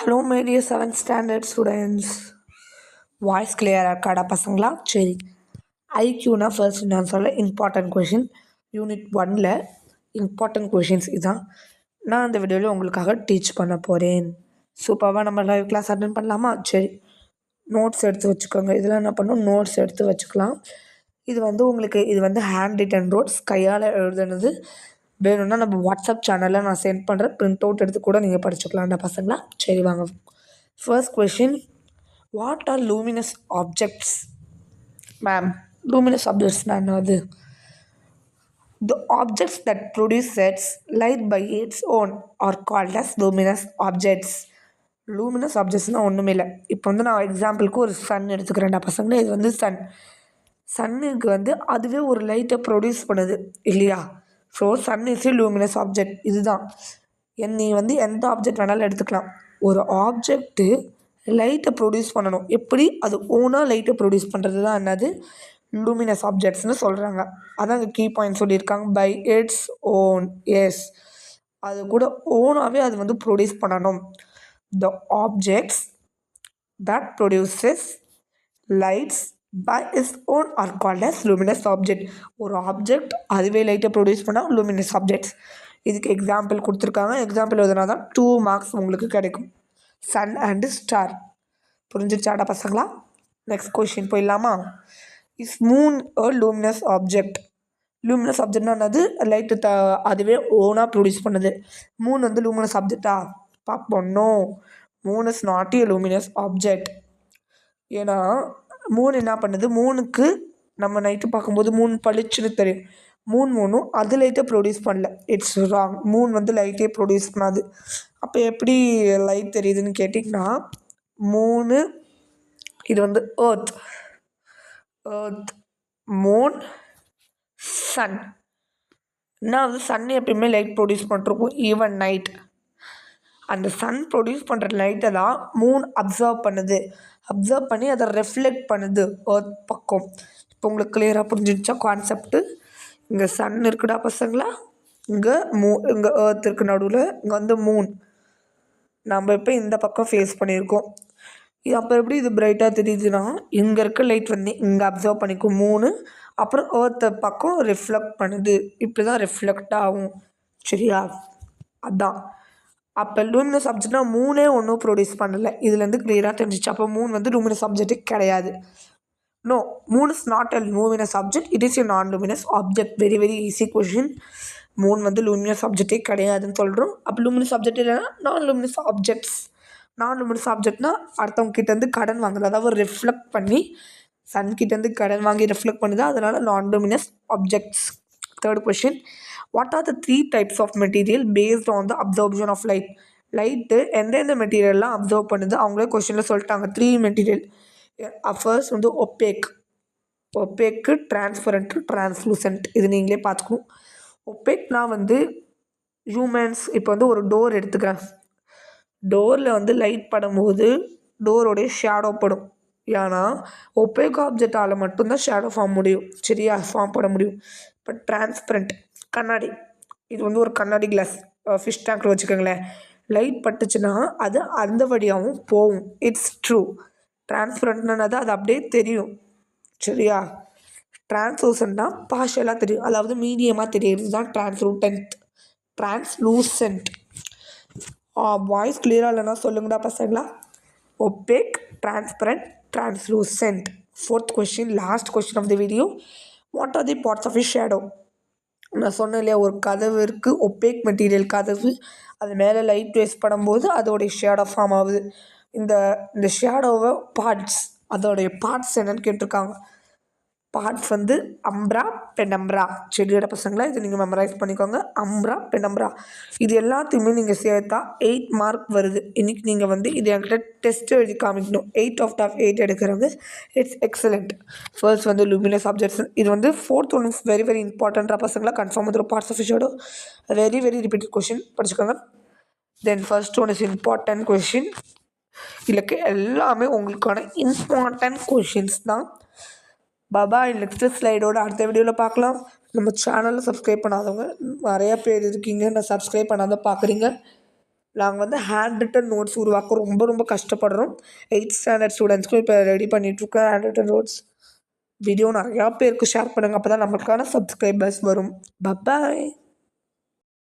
Hello, my dear 7th standard students. Voice கிளியராக இருக்காடா பசங்களா? சரி, ஐக்யூனா ஃபர்ஸ்ட் நான் சொல்ல இம்பார்ட்டன்ட் கொஷின். யூனிட் 1ல் இம்பார்ட்டன்ட் கொஷின்ஸ் இதுதான் நான் இந்த வீடியோவில் உங்களுக்காக டீச் பண்ண போகிறேன். சூப்பராக நம்ம லைவ் கிளாஸ் அட்டென்ட் பண்ணலாமா? சரி, நோட்ஸ் எடுத்து வச்சுக்கோங்க. இதெல்லாம் என்ன பண்ணணும், நோட்ஸ் எடுத்து வச்சுக்கலாம். இது வந்து ஹேண்ட் ரிட்டன் நோட்ஸ், கையால் எழுதுனது. வேணும்னா நம்ம வாட்ஸ்அப் சேனலில் நான் சென்ட் பண்ணுறேன், பிரிண்ட் அவுட் எடுத்து கூட நீங்கள் படிச்சுக்கலாம்டா பசங்களா. சரி வாங்க. First question, what are luminous objects? Ma'am, luminous ஆப்ஜெக்ட்ஸ்னால் என்னது? The objects that produces light by its own are called as luminous objects. Luminous ஆப்ஜெக்ட்ஸ்னால் ஒன்றுமே இல்லை. இப்போ வந்து நான் எக்ஸாம்பிளுக்கு ஒரு சன் எடுத்துக்கிறேன்டா பசங்களே. இது வந்து சன்னுக்கு வந்து அதுவே ஒரு லைட்டை ப்ரொடியூஸ் பண்ணுது இல்லையா? So sun is a luminous object. இதுதான். நீ வந்து எந்த ஆப்ஜெக்ட் வேணாலும் எடுத்துக்கலாம். ஒரு ஆப்ஜெக்ட்டு லைட்டை ப்ரொடியூஸ் பண்ணணும். எப்படி? அது ஓனாக லைட்டை ப்ரொடியூஸ் பண்ணுறது தான் என்னது, லூமினஸ் ஆப்ஜெக்ட்ஸ்னு சொல்கிறாங்க. அதான் இங்கே கீ பாயிண்ட் சொல்லியிருக்காங்க. By its own. எஸ், அது கூட ஓனாகவே அது வந்து ப்ரொடியூஸ் பண்ணணும். The objects that produces lights by its own are called as luminous object. ஒரு ஆப்ஜெக்ட் அதுவே லைட்டை ப்ரொடியூஸ் பண்ணால் luminous objects. இதுக்கு எக்ஸாம்பிள் கொடுத்துருக்காங்க. எக்ஸாம்பிள் எதுனா தான் 2 மார்க்ஸ் உங்களுக்கு கிடைக்கும். Sun and star. புரிஞ்சிருச்சாடா பசங்களா? நெக்ஸ்ட் கொஷின் போயிடலாமா? Is moon a luminous object? Luminous ஆப்ஜெக்ட்னா என்னது? லைட்டு அதுவே ஓனாக ப்ரொடியூஸ் பண்ணுது. மூன் வந்து லூமினஸ் ஆப்ஜெக்டா? பார்ப்போம். No, moon is not a luminous object. ஏன்னா மூன் என்ன பண்ணுது, மூனுக்கு நம்ம நைட்டு பார்க்கும்போது மூன் பளிச்சுன்னு தெரியும். மூணும் அது லைட்டை ப்ரொடியூஸ் பண்ணல. It's wrong. மூன் வந்து லைட்டே ப்ரொடியூஸ் பண்ணாது. அப்போ எப்படி லைட் தெரியுதுன்னு கேட்டிங்கன்னா, மூணு இது வந்து ஏர்த், மூன், சன். என்ன வந்து சன் எப்பயுமே லைட் ப்ரொடியூஸ் பண்ணிருக்கும் ஈவன் நைட். அந்த சன் ப்ரொடியூஸ் பண்ணுற லைட்டை தான் மூன் அப்சர்வ் பண்ணுது. அப்சர்வ் பண்ணி அதை ரெஃப்ளெக்ட் பண்ணுது ஏர்த் பக்கம். இப்போ உங்களுக்கு கிளியராக புரிஞ்சிடுச்சா கான்செப்ட்டு? இங்கே சன் இருக்குடா பசங்களா, இங்கே இங்கே ஏர்த் இருக்குது நடுவில், இங்கே வந்து மூன். நம்ம இப்போ இந்த பக்கம் ஃபேஸ் பண்ணியிருக்கோம். இது அப்போ எப்படி இது பிரைட்டாக தெரியுதுன்னா, இங்கே இருக்க லைட் வந்து இங்கே அப்சர்வ் பண்ணிக்கும் மூணு, அப்புறம் ஏர்த்தை பக்கம் ரிஃப்ளெக்ட் பண்ணுது. இப்படி தான் ரிஃப்ளெக்ட் ஆகும். சரியா? அதான். அப்போ லூமினஸ் ஆப்ஜெக்ட்னா மூணே ஒன்றும் ப்ரொடியூஸ் பண்ணலை. இதுலேருந்து கிளியராக தெரிஞ்சிச்சு. அப்போ மூன் வந்து லூமினஸ் ஆப்ஜெக்டே கிடையாது. No, moon is not a luminous object. It is a non luminous object. Very very easy question. Moon வந்து லூமினஸ் ஆப்ஜெக்டே கிடையாதுன்னு சொல்கிறோம். அப்போ லூமினஸ் ஆப்ஜெக்ட் இல்லைன்னா non luminous objects. Non luminous ஆப்ஜெக்ட்னா அடுத்தவங்க கிட்டேருந்து கடன் வாங்குது, அதாவது ரிஃப்ளெக்ட் பண்ணி சன் கிட்டேருந்து கடன் வாங்கி ரிஃப்ளெக்ட் பண்ணுது, அதனால் non luminous objects. Third question, what are the 3 types of material based on the absorption of light? Light எந்தெந்த மெட்டீரியல்லாம் அப்சர்வ் பண்ணுது அவங்களே கொஷினில் சொல்லிட்டாங்க. 3 மெட்டீரியல். ஃபர்ஸ்ட் வந்து ஒப்பேக்கு, டிரான்ஸ்பரண்ட், டிரான்ஸ்லூசன்ட். இது நீங்களே பார்த்துக்கணும். ஒப்பேக்னா வந்து ஹியூமன்ஸ் இப்போ வந்து ஒரு டோர் எடுத்துக்கிறேன். டோரில் வந்து லைட் படும்போது டோரோடைய ஷேடோ படும். ஏன்னா ஒப்பேக் ஆப்ஜெக்டால் மட்டும்தான் ஷேடோ ஃபார்ம் பண்ண முடியும். இப்போ டிரான்ஸ்பரண்ட், கண்ணாடி. இது வந்து ஒரு கண்ணாடி கிளாஸ், ஃபிஷ் டேங்க்கில் வச்சுக்கோங்களேன். லைட் பட்டுச்சுன்னா அது அந்த வழியாகவும் போகும். It's true. டிரான்ஸ்பரண்ட்னது அது அப்படியே தெரியும். சரியா? டிரான்ஸ்லூசன்ட்னா பார்ஷியலாக தெரியும், அதாவது மீடியமாக தெரியுறது தான் டிரான்ஸ்லூசன்ட். வாய்ஸ் கிளியராக இல்லைன்னா சொல்லுங்கடா பசங்களா. Opaque, transparent, translucent. Fourth question, last question of the video. What are the parts of a shadow? நான் சொன்னேன் இல்லையா, ஒரு கதவு இருக்குது, ஒப்பேக் மெட்டீரியல் கதவு. அது மேலே லைட் வேஸ்ட் பண்ணும்போது அதோடைய ஷேடோ ஃபார்ம் ஆகுது. இந்த ஷேடோவை பார்ட்ஸ், அதோடைய பார்ட்ஸ் என்னென்னு கேட்டிருக்காங்க. பார்ட்ஸ் வந்து அம்ப்ரா, பெனம்ப்ரா. செடியோட பசங்களா இது நீங்கள் மெமரைஸ் பண்ணிக்கோங்க. அம்ப்ரா, பெனம்ப்ரா. இது எல்லாத்தையுமே நீங்கள் சேர்த்தா 8 மார்க் வருது. இன்றைக்கி நீங்கள் வந்து இது என்கிட்ட டெஸ்ட் எழுதி காமிக்கணும். 8/8 எடுக்கிறது. It's excellent. ஃபர்ஸ்ட் வந்து லூமினஸ் ஆப்ஜெக்ட்ஸ். இது வந்து fourth one is very very இம்பார்ட்டண்ட்டாக பசங்களா. கன்ஃபார்ம் வந்து parts of shadow very very repeated question படிச்சுக்கோங்க. Then first one is important question. இதுக்கு எல்லாமே உங்களுக்கான இம்பார்ட்டன்ட் கொஷின்ஸ் தான். பாய். நெக்ஸ்ட்டு ஸ்லைடோட அடுத்த வீடியோவில் பார்க்கலாம். நம்ம சேனலில் சப்ஸ்கிரைப் பண்ணாதவங்க நிறையா பேர் இருக்கீங்க. நான் சப்ஸ்கிரைப் பண்ணாத பார்க்குறீங்க. நாங்கள் வந்து ஹேண்ட் ரிட்டன் நோட்ஸ் உருவாக்க ரொம்ப ரொம்ப கஷ்டப்படுறோம். 8th ஸ்டாண்டர்ட் ஸ்டூடெண்ட்ஸ்க்கும் இப்போ ரெடி பண்ணிகிட்ருக்கோம் ஹேண்ட் ரிட்டன் நோட்ஸ். வீடியோ நிறையா பேருக்கு ஷேர் பண்ணுங்கள், அப்போ தான் நம்மளுக்கான சப்ஸ்கிரைபர்ஸ் வரும். பப்பாய்.